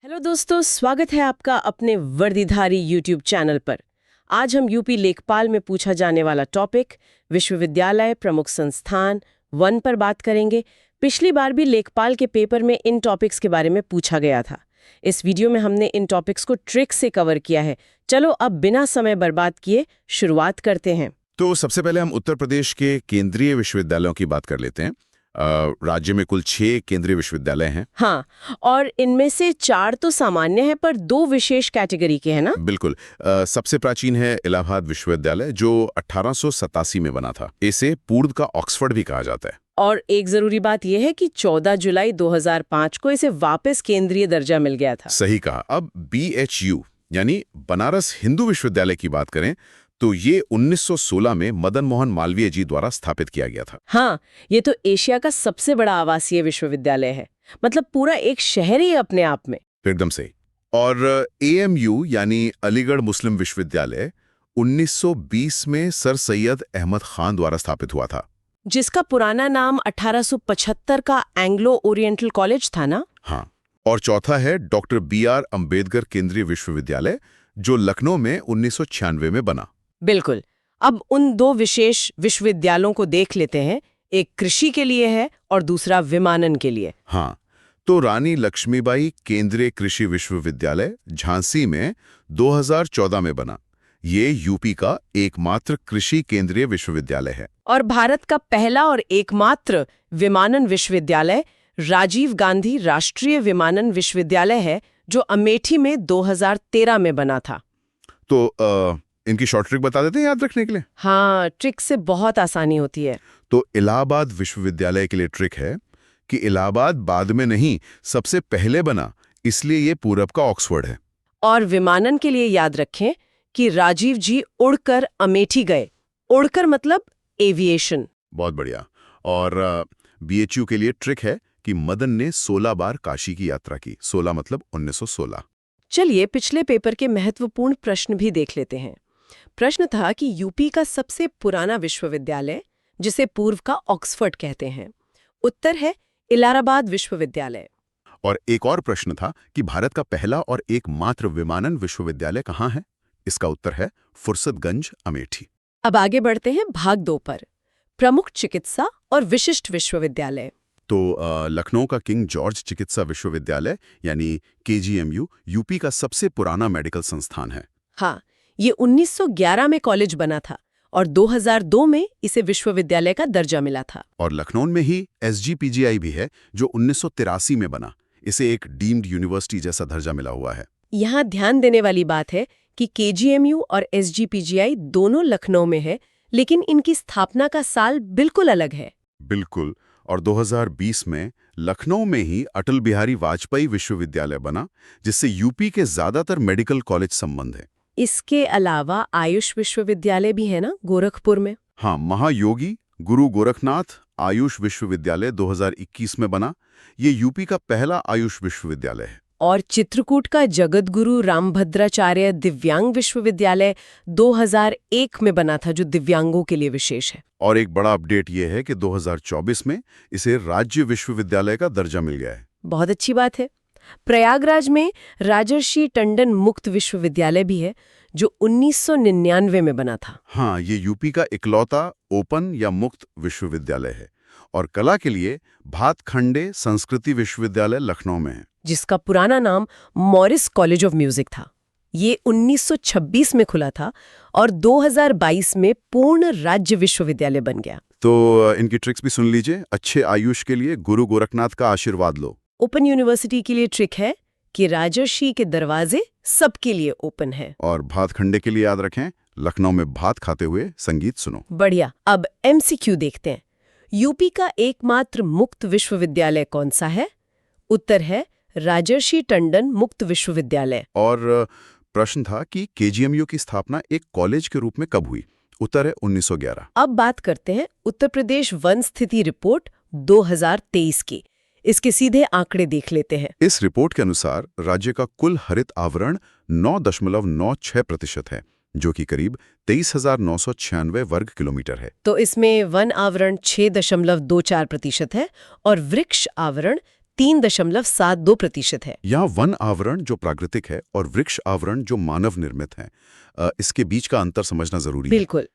Hello दोस्तों, स्वागत है आपका अपने वर्दीधारी यूट्यूब चैनल पर। आज हम यूपी लेखपाल में पूछा जाने वाला टॉपिक विश्वविद्यालय, प्रमुख संस्थान, वन पर बात करेंगे। पिछली बार भी लेखपाल के पेपर में इन टॉपिक्स के बारे में पूछा गया था। इस वीडियो में हमने इन टॉपिक्स को ट्रिक से कवर किया है। चलो अब बिना समय बर्बाद किए शुरुआत करते हैं। तो सबसे पहले हम उत्तर प्रदेश के केंद्रीय विश्वविद्यालयों की बात कर लेते हैं। राज्य में कुल 6 केंद्रीय विश्वविद्यालय हैं। हाँ, और इनमें से 4 तो सामान्य है पर 2 विशेष कैटेगरी के हैं ना? बिल्कुल। सबसे प्राचीन है इलाहाबाद विश्वविद्यालय, जो 1887 में बना था। इसे पूर्व का ऑक्सफोर्ड भी कहा जाता है। और एक जरूरी बात यह है कि 14 जुलाई 2005 को इसे वापस केंद्रीय दर्जा मिल गया था। सही कहा। अब BHU यानी बनारस हिंदू विश्वविद्यालय की बात करें तो ये 1916 में मदन मोहन मालवीय जी द्वारा स्थापित किया गया था। हाँ, ये तो एशिया का सबसे बड़ा आवासीय विश्वविद्यालय है। मतलब पूरा एक शहर ही अपने आप में। एकदम सही। और AMU यानी अलीगढ़ मुस्लिम विश्वविद्यालय 1920 में सर सैयद अहमद खान द्वारा स्थापित हुआ था, जिसका पुराना नाम 1875 का एंग्लो ओरिएंटल कॉलेज था ना? हाँ। और चौथा है डॉक्टर BR अंबेडकर केंद्रीय विश्वविद्यालय, जो लखनऊ में 1996 में बना। बिल्कुल। अब उन 2 विशेष विश्वविद्यालयों को देख लेते हैं। एक कृषि के लिए है और दूसरा विमानन के लिए। हाँ, तो रानी लक्ष्मीबाई केंद्रीय कृषि विश्वविद्यालय झांसी में 2014 में बना। ये यूपी का एकमात्र कृषि केंद्रीय विश्वविद्यालय है। और भारत का पहला और एकमात्र विमानन विश्वविद्यालय राजीव गांधी राष्ट्रीय विमानन विश्वविद्यालय है, जो अमेठी में 2013 में बना था। तो इनकी शॉर्ट ट्रिक बता देते हैं याद रखने के लिए। हाँ, ट्रिक से बहुत आसानी होती है। तो इलाहाबाद विश्वविद्यालय के लिए ट्रिक है कि इलाहाबाद बाद में नहीं, सबसे पहले बना, इसलिए ये पूरब का ऑक्सफोर्ड है। और विमानन के लिए याद रखें कि राजीव जी उड़कर अमेठी गए। उड़कर मतलब एविएशन। बहुत बढ़िया। और BHU के लिए ट्रिक है कि मदन ने 16 बार काशी की यात्रा की। 16 मतलब 1916। चलिए पिछले पेपर के महत्वपूर्ण प्रश्न भी देख लेते हैं। प्रश्न था कि यूपी का सबसे पुराना विश्वविद्यालय, जिसे पूर्व का ऑक्सफोर्ड कहते हैं। उत्तर है इलाहाबाद विश्वविद्यालय। और एक और प्रश्न था कि भारत का पहला और एकमात्र विमानन विश्वविद्यालय कहाँ है? इसका उत्तर है फुर्सतगंज, अमेठी। अब आगे बढ़ते हैं भाग 2 पर, प्रमुख चिकित्सा और विशिष्ट विश्वविद्यालय। तो लखनऊ का किंग जॉर्ज चिकित्सा विश्वविद्यालय यानी KGMU यूपी का सबसे पुराना मेडिकल संस्थान है। हाँ, ये 1911 में कॉलेज बना था और 2002 में इसे विश्वविद्यालय का दर्जा मिला था। और लखनऊ में ही SGPGI भी है, जो 1983 में बना। इसे एक डीम्ड यूनिवर्सिटी जैसा दर्जा मिला हुआ है। यहाँ ध्यान देने वाली बात है कि KGMU और SGPGI दोनों लखनऊ में है, लेकिन इनकी स्थापना का साल बिल्कुल अलग है। बिल्कुल। और 2020 में लखनऊ में ही अटल बिहारी वाजपेयी विश्वविद्यालय बना, जिससे यूपी के ज्यादातर मेडिकल कॉलेज संबंध है। इसके अलावा आयुष विश्वविद्यालय भी है ना, गोरखपुर में? हाँ, महायोगी गुरु गोरखनाथ आयुष विश्वविद्यालय 2021 में बना। ये यूपी का पहला आयुष विश्वविद्यालय है। और चित्रकूट का जगतगुरु रामभद्राचार्य दिव्यांग विश्वविद्यालय 2001 में बना था, जो दिव्यांगों के लिए विशेष है। और एक बड़ा अपडेट ये है कि 2024 में इसे राज्य विश्वविद्यालय का दर्जा मिल गया है। बहुत अच्छी बात है। प्रयागराज में राजर्षि टंडन मुक्त विश्वविद्यालय भी है, जो 1999 में बना था। हाँ, ये यूपी का इकलौता ओपन या मुक्त विश्वविद्यालय है। और कला के लिए भातखंडे संस्कृति विश्वविद्यालय लखनऊ में है, जिसका पुराना नाम मॉरिस कॉलेज ऑफ म्यूजिक था। ये 1926 में खुला था और 2022 में पूर्ण राज्य विश्वविद्यालय बन गया। तो इनकी ट्रिक्स भी सुन लीजिए। अच्छे आयुष के लिए गुरु गोरखनाथ का आशीर्वाद लो। ओपन यूनिवर्सिटी के लिए ट्रिक है कि राजर्षि के दरवाजे सबके लिए ओपन है। और भातखंडे के लिए याद रखें, लखनऊ में भात खाते हुए संगीत सुनो। बढ़िया। अब MCQ देखते हैं। यूपी का एकमात्र मुक्त विश्वविद्यालय कौन सा है? उत्तर है राजर्षि टंडन मुक्त विश्वविद्यालय। और प्रश्न था कि KGMU की स्थापना एक कॉलेज के रूप में कब हुई? उत्तर है 1911। अब बात करते हैं उत्तर प्रदेश वन स्थिति रिपोर्ट 2023 की। इसके सीधे आंकड़े देख लेते हैं। इस रिपोर्ट के अनुसार राज्य का कुल हरित आवरण 9.96% है, जो कि करीब 23,996 वर्ग किलोमीटर है। तो इसमें वन आवरण 6.24% है और वृक्ष आवरण 3.72% है। यहाँ वन आवरण जो प्राकृतिक है और वृक्ष आवरण जो मानव निर्मित है, इसके बीच का अंतर समझना जरूरी है। बिल्कुल।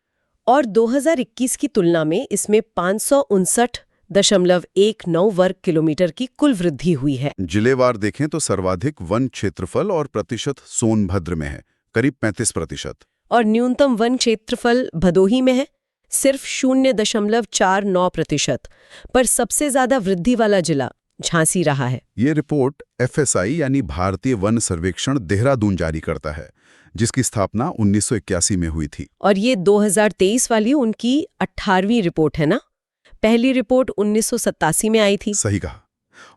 और 2021 की तुलना में इसमें 559.19 वर्ग किलोमीटर की कुल वृद्धि हुई है। जिलेवार देखें तो सर्वाधिक वन क्षेत्रफल और प्रतिशत सोनभद्र में है, करीब 35%। और न्यूनतम वन क्षेत्रफल भदोही में है, सिर्फ 0.49%। पर सबसे ज्यादा वृद्धि वाला जिला झांसी रहा है। ये रिपोर्ट FSI यानी भारतीय वन सर्वेक्षण देहरादून जारी करता है, जिसकी स्थापना 1981 में हुई थी। और ये 2023 वाली उनकी 18वीं रिपोर्ट है ना? पहली रिपोर्ट 1987 में आई थी। सही कहा।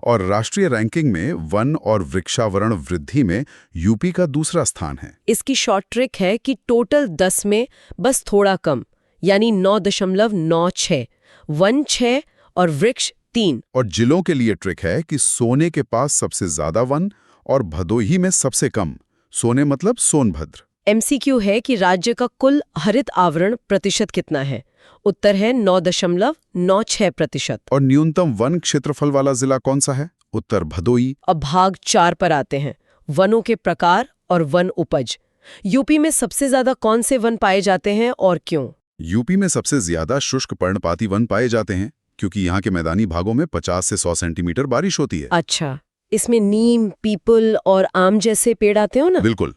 और राष्ट्रीय रैंकिंग में वन और वृक्षावरण वृद्धि में यूपी का दूसरा स्थान है। इसकी शॉर्ट ट्रिक है कि टोटल 10 में बस थोड़ा कम, यानी 9.96, वन 6 और वृक्ष 3। और जिलों के लिए ट्रिक है कि सोने के पास सबसे ज्यादा वन और भदोही में सबसे कम। सोने मतलब सोनभद्र। MCQ है कि राज्य का कुल हरित आवरण प्रतिशत कितना है? उत्तर है 9.96%। और न्यूनतम वन क्षेत्रफल वाला जिला कौन सा है? उत्तर भदोही। अब भाग 4 पर आते हैं, वनों के प्रकार और वन उपज। यूपी में सबसे ज्यादा कौन से वन पाए जाते हैं और क्यों? यूपी में सबसे ज्यादा शुष्क पर्णपाती वन पाए जाते हैं, क्योंकि यहाँ के मैदानी भागों में 50 से 100 सेंटीमीटर बारिश होती है। अच्छा, इसमें नीम, पीपल और आम जैसे पेड़ आते हो ना? बिल्कुल।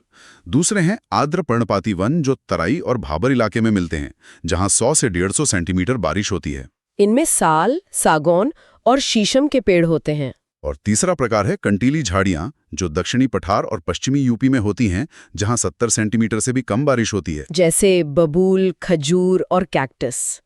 दूसरे हैं आर्द्र पर्णपाती वन, जो तराई और भाबर इलाके में मिलते हैं, जहाँ 100 से 150 सेंटीमीटर बारिश होती है। इनमें साल, सागौन और शीशम के पेड़ होते हैं। और तीसरा प्रकार है कंटीली झाड़ियाँ, जो दक्षिणी पठार और पश्चिमी यूपी में होती हैं, जहाँ 70 सेंटीमीटर से भी कम बारिश होती है। जैसे बबूल, खजूर और कैक्टस।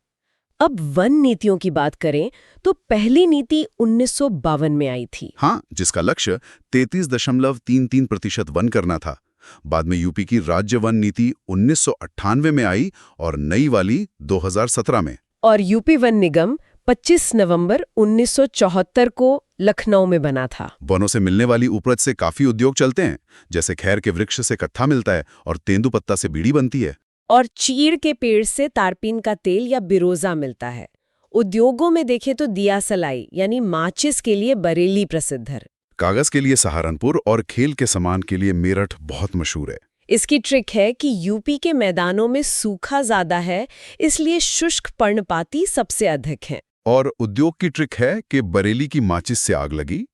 अब वन नीतियों की बात करें तो पहली नीति 1952 में आई थी। हाँ, जिसका लक्ष्य 33.33% वन करना था। बाद में यूपी की राज्य वन नीति 1998 में आई और नई वाली 2017 में। और यूपी वन निगम 25 नवंबर 1974 को लखनऊ में बना था। वनों से मिलने वाली उपज से काफी उद्योग चलते हैं, जैसे खैर के वृक्ष से कत्था मिलता है और तेंदुपत्ता से बीड़ी बनती है। और चीड़ के पेड़ से तारपीन का तेल या बिरोजा मिलता है। उद्योगों में देखें तो दिया सलाई यानी माचिस के लिए बरेली प्रसिद्ध है। कागज के लिए सहारनपुर और खेल के सामान के लिए मेरठ बहुत मशहूर है। इसकी ट्रिक है कि यूपी के मैदानों में सूखा ज्यादा है, इसलिए शुष्क पर्णपाती सबसे अधिक हैं। और उद्योग की ट्रिक है कि बरेली की माचिस से आग लगी,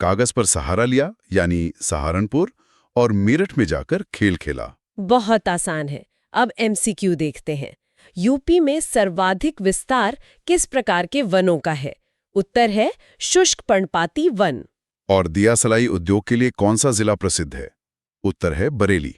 कागज पर सहारा लिया यानी सहारनपुर, और मेरठ में जाकर खेल खेला। बहुत आसान है। अब MCQ देखते हैं। यूपी में सर्वाधिक विस्तार किस प्रकार के वनों का है? उत्तर है शुष्क पर्णपाती वन। और दिया सलाई उद्योग के लिए कौन सा जिला प्रसिद्ध है? उत्तर है बरेली।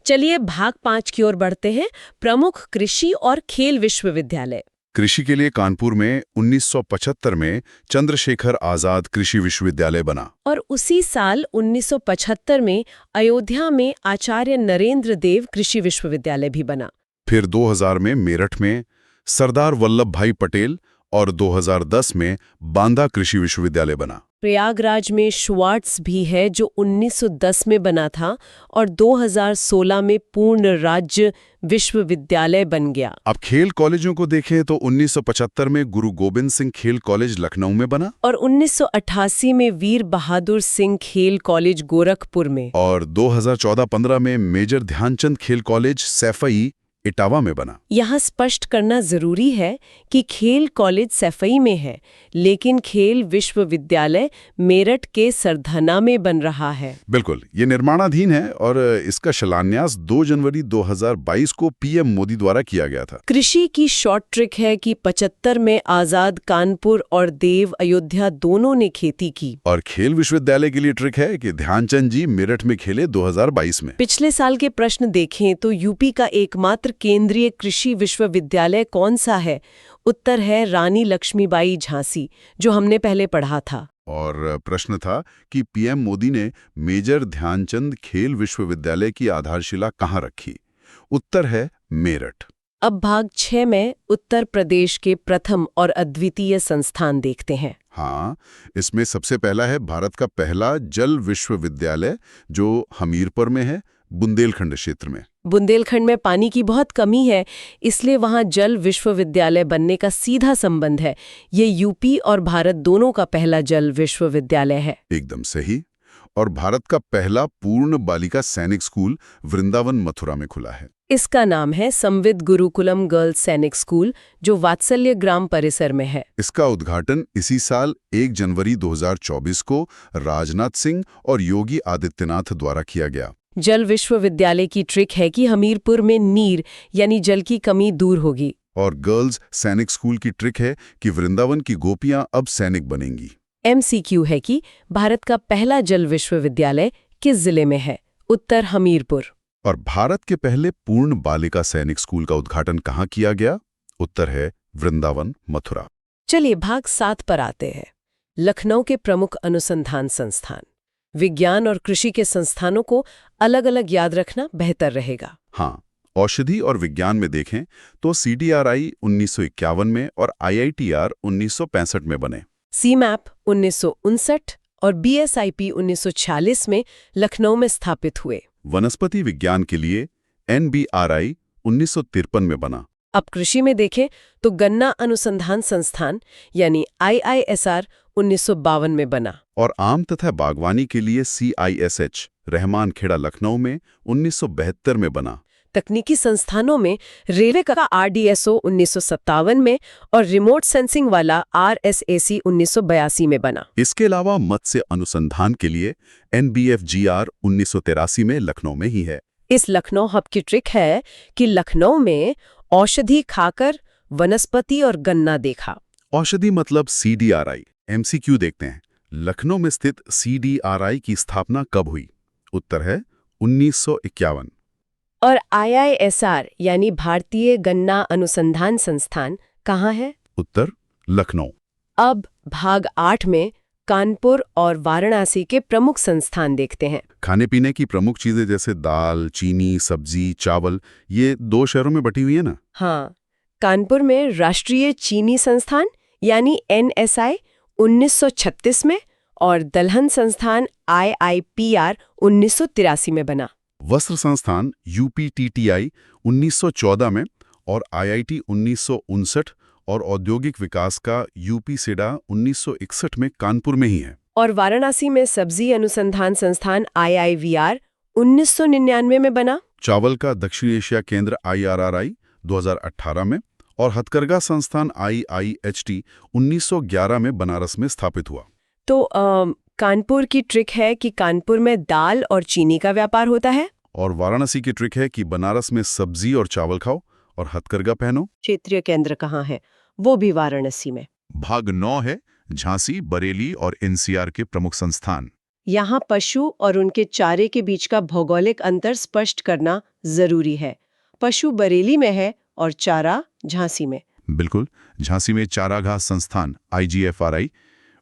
चलिए भाग 5 की ओर बढ़ते हैं। प्रमुख कृषि और खेल विश्वविद्यालय। कृषि के लिए कानपुर में 1975 में चंद्रशेखर आजाद कृषि विश्वविद्यालय बना। और उसी साल 1975 में अयोध्या में आचार्य नरेंद्र देव कृषि विश्वविद्यालय भी बना। फिर 2000 में मेरठ में सरदार वल्लभ भाई पटेल और 2010 में बांदा कृषि विश्वविद्यालय बना। प्रयागराज में श्वार्ट्स भी है जो 1910 में बना था और 2016 में पूर्ण राज्य विश्वविद्यालय बन गया। अब खेल कॉलेजों को देखें तो 1975 में गुरु गोबिंद सिंह खेल कॉलेज लखनऊ में बना और 1988 में वीर बहादुर सिंह खेल कॉलेज गोरखपुर में और 2014-15 में मेजर ध्यानचंद खेल कॉलेज सैफई इटावा में बना। यहाँ स्पष्ट करना जरूरी है कि खेल कॉलेज सैफई में है, लेकिन खेल विश्वविद्यालय मेरठ के सरधना में बन रहा है। बिल्कुल, ये निर्माणाधीन है और इसका शिलान्यास 2 जनवरी 2022 को PM मोदी द्वारा किया गया था। कृषि की शॉर्ट ट्रिक है कि 75 में आजाद कानपुर और देव अयोध्या दोनों ने खेती की। और खेल विश्वविद्यालय के लिए ट्रिक है कि ध्यानचंद जी मेरठ में खेले 2022 में। पिछले साल के प्रश्न देखें तो यूपी का एकमात्र केंद्रीय कृषि विश्वविद्यालय कौन सा है? उत्तर है रानी लक्ष्मीबाई झांसी, जो हमने पहले पढ़ा था। और प्रश्न था कि PM मोदी ने मेजर ध्यानचंद खेल विश्वविद्यालय की आधारशिला कहाँ रखी? उत्तर है मेरठ। अब भाग 6 में उत्तर प्रदेश के प्रथम और अद्वितीय संस्थान देखते हैं। हाँ, इसमें सबसे पहला है भारत का पहला जल विश्वविद्यालय, जो हमीरपुर में है, बुंदेलखंड क्षेत्र में। बुंदेलखंड में पानी की बहुत कमी है, इसलिए वहाँ जल विश्वविद्यालय बनने का सीधा संबंध है। ये यूपी और भारत दोनों का पहला जल विश्वविद्यालय है। एकदम सही। और भारत का पहला पूर्ण बालिका सैनिक स्कूल वृंदावन मथुरा में खुला है। इसका नाम है संविद गुरुकुलम गर्ल्स सैनिक स्कूल, जो वात्सल्य ग्राम परिसर में है। इसका उद्घाटन इसी साल 1 जनवरी 2024 को राजनाथ सिंह और योगी आदित्यनाथ द्वारा किया गया। जल विश्वविद्यालय की ट्रिक है कि हमीरपुर में नीर यानी जल की कमी दूर होगी। और गर्ल्स सैनिक स्कूल की ट्रिक है कि वृंदावन की गोपियां अब सैनिक बनेंगी। MCQ है कि भारत का पहला जल विश्वविद्यालय किस जिले में है? उत्तर हमीरपुर। और भारत के पहले पूर्ण बालिका सैनिक स्कूल का उद्घाटन कहाँ किया गया? उत्तर है वृंदावन मथुरा। चलिए भाग 7 पर आते हैं। लखनऊ के प्रमुख अनुसंधान संस्थान। विज्ञान और कृषि के संस्थानों को अलग अलग याद रखना बेहतर रहेगा। हाँ, औषधि और विज्ञान में देखें तो CDRI 1951 में और IITR 1965 में बने। CMAP 1959 और BSIP 1946 में लखनऊ में स्थापित हुए। वनस्पति विज्ञान के लिए NBRI 1953 में बना। अब कृषि में देखें तो गन्ना अनुसंधान संस्थान यानी IISR 1952 में बना। और आम तथा बागवानी के लिए CISH रहमान खेड़ा लखनऊ में 1972 में बना। तकनीकी संस्थानों में रेलवे का RDSO 1957 में और रिमोट सेंसिंग वाला RSAC 1982 में बना। इसके अलावा मत्स्य अनुसंधान के लिए NBFGR 1983 में लखनऊ में ही है। इस लखनऊ हब की ट्रिक है कि लखनऊ में औषधि खाकर वनस्पति और गन्ना देखा। औषधि मतलब CDRI। MCQ देखते हैं, लखनऊ में स्थित CDRI की स्थापना कब हुई? उत्तर है 1951। और IISR यानी भारतीय गन्ना अनुसंधान संस्थान कहाँ है? उत्तर लखनऊ। अब भाग 8 में कानपुर और वाराणसी के प्रमुख संस्थान देखते हैं। खाने पीने की प्रमुख चीजें जैसे दाल, चीनी, सब्जी, चावल, ये 2 शहरों में बटी हुई है ना? हाँ, कानपुर में राष्ट्रीय चीनी संस्थान यानी NSI 1936 में और दलहन संस्थान IIPR 1983 में बना। वस्त्र संस्थान UPTTI 1914 में और IIT 1959 और औद्योगिक विकास का UPSIDA 1961 में कानपुर में ही है। और वाराणसी में सब्जी अनुसंधान संस्थान IIVR 1999 में बना। चावल का दक्षिण एशिया केंद्र IRRI 2018 में और हथकरघा संस्थान IIHT 1911 में बनारस में स्थापित हुआ। तो कानपुर की ट्रिक है कि कानपुर में दाल और चीनी का व्यापार होता है। और वाराणसी की ट्रिक है कि बनारस में सब्जी और चावल खाओ और हथकरघा पहनो। क्षेत्रीय केंद्र कहाँ है? वो भी वाराणसी में। भाग 9 है झांसी, बरेली और NCR के प्रमुख संस्थान। यहाँ पशु और उनके चारे के बीच का भौगोलिक अंतर स्पष्ट करना जरूरी है। पशु बरेली में है और चारा झांसी में। बिल्कुल, झांसी में चारागाह संस्थान IGFRI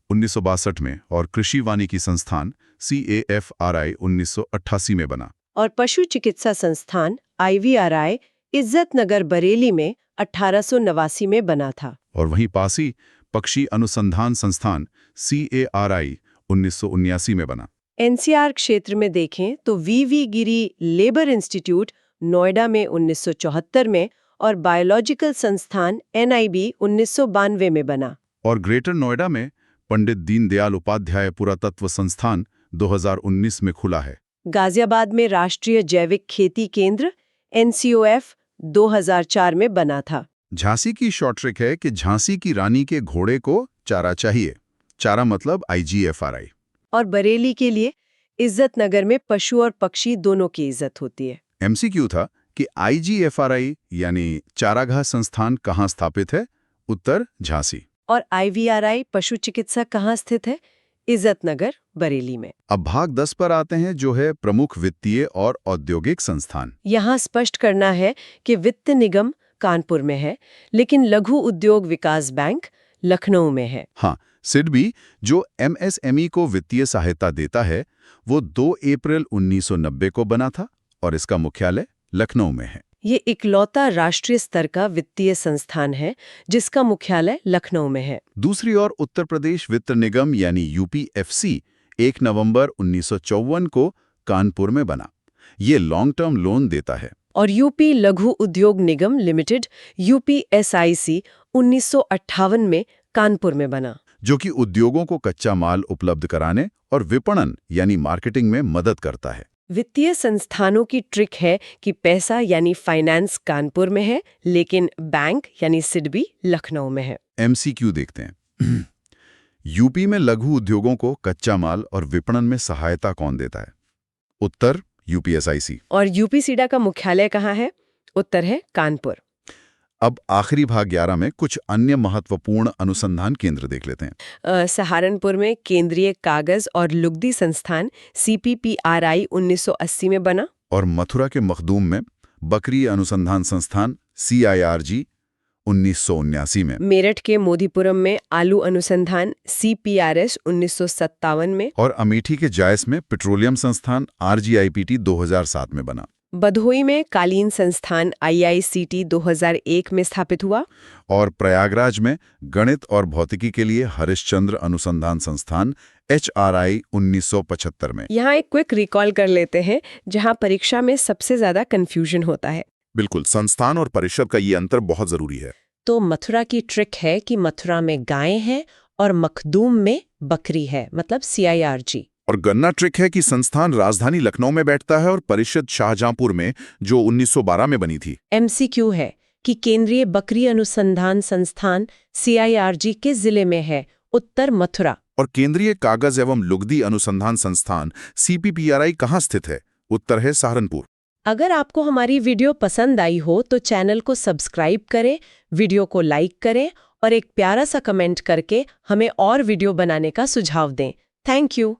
1962 में और कृषि वानिकी संस्थान CAFRI 1988 में बना। और पशु चिकित्सा संस्थान IVRI इज्जतनगर बरेली में 1889 में बना था। और वहीं पासी पक्षी अनुसंधान संस्थान CARI 1979 में बना। NCR क्षेत्र में देखें तो VV गिरी लेबर इंस्टीट्यूट नोएडा में 1974 में और बायोलॉजिकल संस्थान NIB 1992 में बना। और ग्रेटर नोएडा में पंडित दीनदयाल उपाध्याय पुरातत्व संस्थान 2019 में खुला है। गाजियाबाद में राष्ट्रीय जैविक खेती केंद्र NCOF 2004 में बना था। झांसी की शॉर्ट ट्रिक है कि झांसी की रानी के घोड़े को चारा चाहिए। चारा मतलब IGFRI। और बरेली के लिए इज्जतनगर में पशु और पक्षी दोनों की इज्जत होती है। MCQ था कि IGFRI यानी चारागाह संस्थान कहाँ स्थापित है? उत्तर झांसी। और IVRI पशु चिकित्सा कहाँ स्थित है? इज्जतनगर बरेली में। अब भाग 10 पर आते हैं, जो है प्रमुख वित्तीय और औद्योगिक संस्थान। यहाँ स्पष्ट करना है कि वित्त निगम कानपुर में है, लेकिन लघु उद्योग विकास बैंक लखनऊ में है। हाँ, सिडबी जो MSME को वित्तीय सहायता देता है, वो 2 अप्रैल 1990 को बना था और इसका मुख्यालय लखनऊ में है। ये इकलौता राष्ट्रीय स्तर का वित्तीय संस्थान है जिसका मुख्यालय लखनऊ में है। दूसरी ओर उत्तर प्रदेश वित्त निगम यानी UPFC 1 नवंबर 1954 को कानपुर में बना। ये लॉन्ग टर्म लोन देता है। और यूपी लघु उद्योग निगम लिमिटेड UPSIC 1958 में कानपुर में बना। जो कि उद्योगों को कच्चा माल उपलब्ध कराने और विपणन यानी मार्केटिंग में मदद करता है। वित्तीय संस्थानों की ट्रिक है कि पैसा यानी फाइनेंस कानपुर में है, लेकिन बैंक यानी सिडबी लखनऊ में है। MCQ देखते हैं। यूपी में लघु उद्योगों को कच्चा माल और विपणन में सहायता कौन देता है? उत्तर UPSIC। और यूपीसीडा का मुख्यालय कहाँ है? उत्तर है कानपुर। अब आखिरी भाग 11 में कुछ अन्य महत्वपूर्ण अनुसंधान केंद्र देख लेते हैं। सहारनपुर में केंद्रीय कागज और लुगदी संस्थान CPPRI 1980 में बना। और मथुरा के मखदूम में बकरी अनुसंधान संस्थान CIRG 1979 में। मेरठ के मोदीपुरम में आलू अनुसंधान CPRS 1957 में। और अमेठी के जायस में पेट्रोलियम संस्थान RGIPT 2007 में बना। भदोही में कालीन संस्थान IICT 2001 में स्थापित हुआ। और प्रयागराज में गणित और भौतिकी के लिए हरिश्चंद्र अनुसंधान संस्थान HRI 1975 में। यहाँ एक क्विक रिकॉल कर लेते हैं जहाँ परीक्षा में सबसे ज्यादा कंफ्यूजन होता है। बिल्कुल, संस्थान और परिषद का ये अंतर बहुत जरूरी है। तो मथुरा की ट्रिक है कि मथुरा में गायें हैं और मखदूम में बकरी है, मतलब CIRG। और गन्ना ट्रिक है कि संस्थान राजधानी लखनऊ में बैठता है और परिषद शाहजहांपुर में, जो 1912 में बनी थी। MCQ है कि केंद्रीय बकरी अनुसंधान संस्थान CIRG के जिले में है, उत्तर मथुरा। और केंद्रीय कागज एवं लुगदी अनुसंधान संस्थान CPPRI कहाँ स्थित है? उत्तर है सहारनपुर। अगर आपको हमारी वीडियो पसंद आई हो तो चैनल को सब्सक्राइब करें, वीडियो को लाइक करें और एक प्यारा सा कमेंट करके हमें और वीडियो बनाने का सुझाव दें। Thank you.